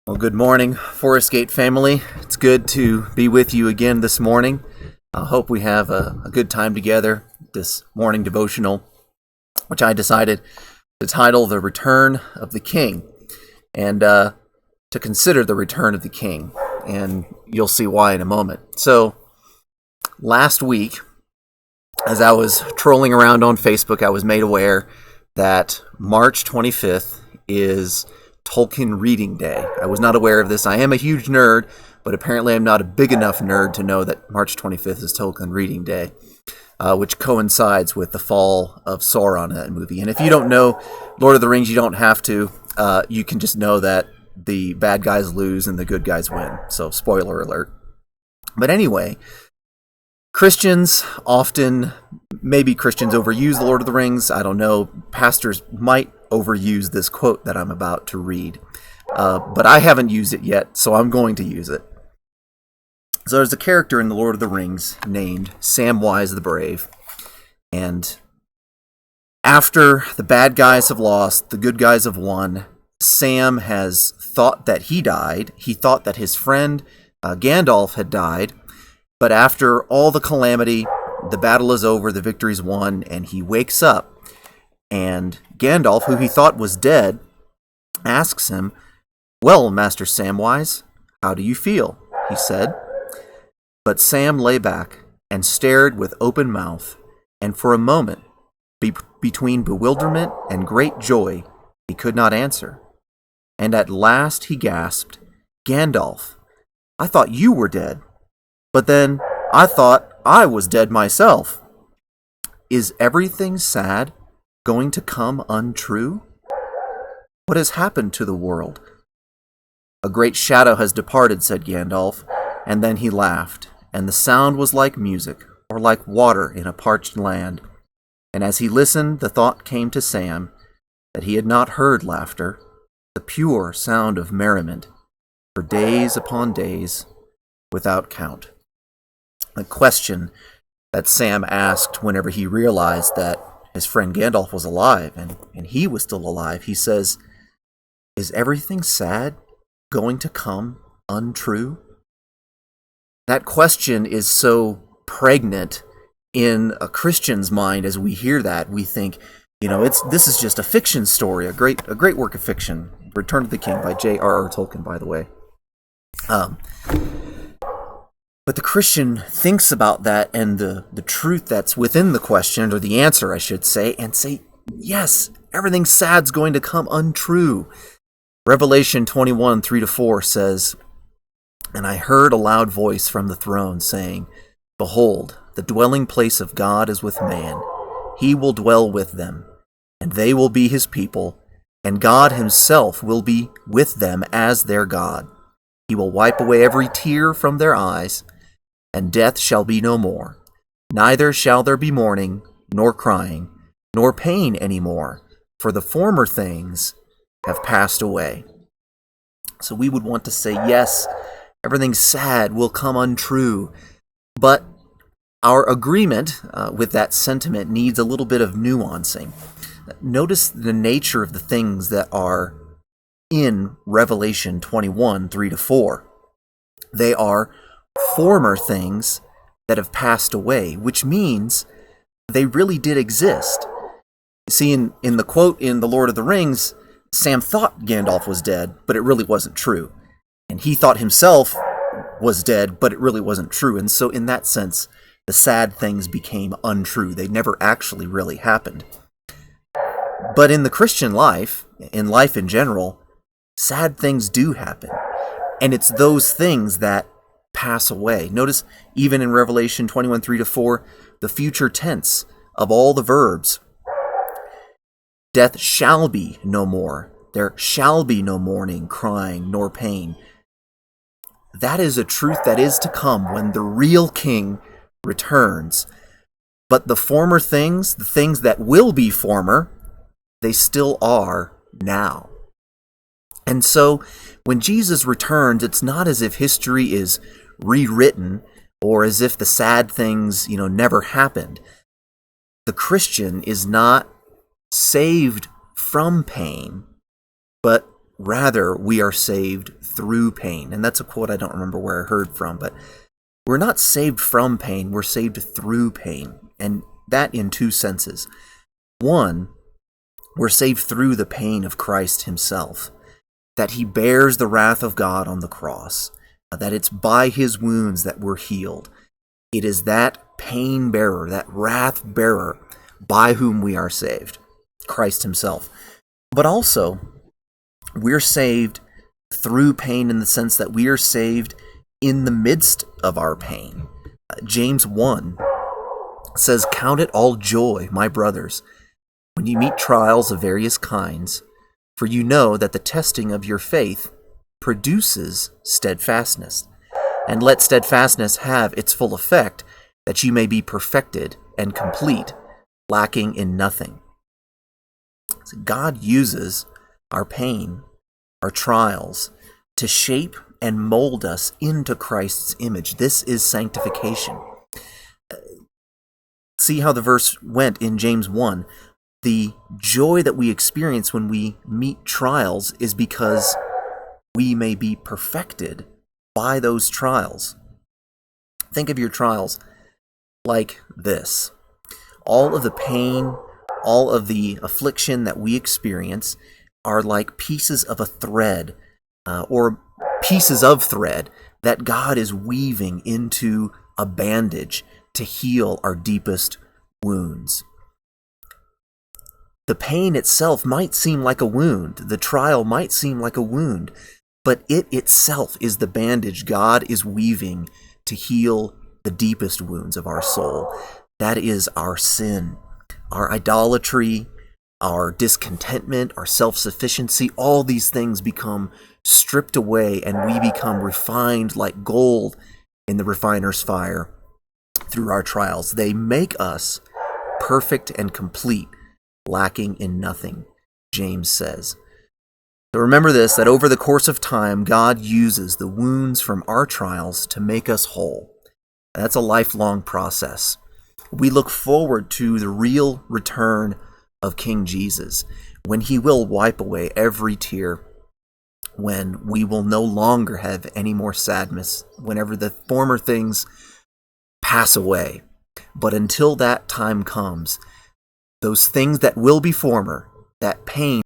Well, good morning, Forest Gate family. It's good to be with you again this morning. I hope we have a good time together this morning devotional, which I decided to title The Return of the King, and to consider the return of the King, and you'll see why in a moment. So, last week, as I was trolling around on Facebook, I was made aware that March 25th is Tolkien Reading Day. I was not aware of this. I am a huge nerd, but apparently I'm not a big enough nerd to know that March 25th is Tolkien Reading Day, which coincides with the fall of Sauron in that movie. And if you don't know Lord of the Rings, you don't have to. You can just know that the bad guys lose and the good guys win. So, spoiler alert. But anyway, Christians often, maybe Christians overuse the Lord of the Rings. I don't know. Pastors might overuse this quote that I'm about to read. But I haven't used it yet, so I'm going to use it. So there's a character in the Lord of the Rings named Samwise the Brave. And after the bad guys have lost, the good guys have won, Sam has thought that he died. He thought that his friend Gandalf had died. But after all the calamity, the battle is over, the victory's won, and he wakes up. And Gandalf, who he thought was dead, asks him, "Well, Master Samwise, how do you feel?" he said. But Sam lay back and stared with open mouth, and for a moment, between bewilderment and great joy, he could not answer. And at last he gasped, "Gandalf, I thought you were dead. But then I thought I was dead myself. Is everything sad going to come untrue? What has happened to the world?" "A great shadow has departed," said Gandalf, and then he laughed, and the sound was like music, or like water in a parched land. And as he listened, the thought came to Sam that he had not heard laughter, the pure sound of merriment, for days upon days, without count. The question that Sam asked whenever he realized that his friend Gandalf was alive, and he was still alive, he says, "Is everything sad going to come untrue?" That question is so pregnant in a Christian's mind. As we hear that, we think, this is just a fiction story, a great work of fiction. Return of the King by J.R.R. Tolkien, by the way. But the Christian thinks about that and the truth that's within the question, or the answer, I should say, and say, yes, everything sad's going to come untrue. Revelation 21, 3-4 says, "And I heard a loud voice from the throne saying, 'Behold, the dwelling place of God is with man. He will dwell with them, and they will be his people, and God himself will be with them as their God. He will wipe away every tear from their eyes, and death shall be no more. Neither shall there be mourning, nor crying, nor pain any more, for the former things have passed away.'" So we would want to say, yes, everything sad will come untrue. But our agreement with that sentiment needs a little bit of nuancing. Notice the nature of the things that are in Revelation 21, 3-4. They are former things that have passed away, which means they really did exist. See, in the quote in The Lord of the Rings, Sam thought Gandalf was dead, but it really wasn't true. And he thought himself was dead, but it really wasn't true. And so in that sense, the sad things became untrue. They never actually really happened. But in the Christian life, in life in general, sad things do happen. And it's those things that pass away. Notice even in Revelation 21, 3-4, the future tense of all the verbs. Death shall be no more. There shall be no mourning, crying, nor pain. That is a truth that is to come when the real King returns. But the former things, the things that will be former, they still are now. And so when Jesus returns, it's not as if history is rewritten or as if the sad things, never happened. The Christian is not saved from pain, but Rather, we are saved through pain. And that's a quote I don't remember where I heard from, but we're not saved from pain, we're saved through pain. And that in two senses. One, we're saved through the pain of Christ himself, that he bears the wrath of God on the cross, that it's by his wounds that we're healed. It is that pain bearer, that wrath bearer, by whom we are saved, Christ himself. But also, we're saved through pain in the sense that we are saved in the midst of our pain. James 1 says, "Count it all joy, my brothers, when you meet trials of various kinds, for you know that the testing of your faith produces steadfastness. And let steadfastness have its full effect, that you may be perfected and complete, lacking in nothing." So God uses our pain, our trials, to shape and mold us into Christ's image. This is sanctification. See how the verse went in James 1. The joy that we experience when we meet trials is because we may be perfected by those trials. Think of your trials like this. All of the pain, all of the affliction that we experience are like pieces of a thread, or pieces of thread that God is weaving into a bandage to heal our deepest wounds. The pain itself might seem like a wound. The trial might seem like a wound, but it itself is the bandage God is weaving to heal the deepest wounds of our soul. That is our sin, our idolatry, our discontentment, our self-sufficiency. All these things become stripped away and we become refined like gold in the refiner's fire through our trials. They make us perfect and complete, lacking in nothing, James says. So remember this, that over the course of time, God uses the wounds from our trials to make us whole. That's a lifelong process. We look forward to the real return of King Jesus, when he will wipe away every tear, when we will no longer have any more sadness, whenever the former things pass away. But until that time comes, those things that will be former, that pain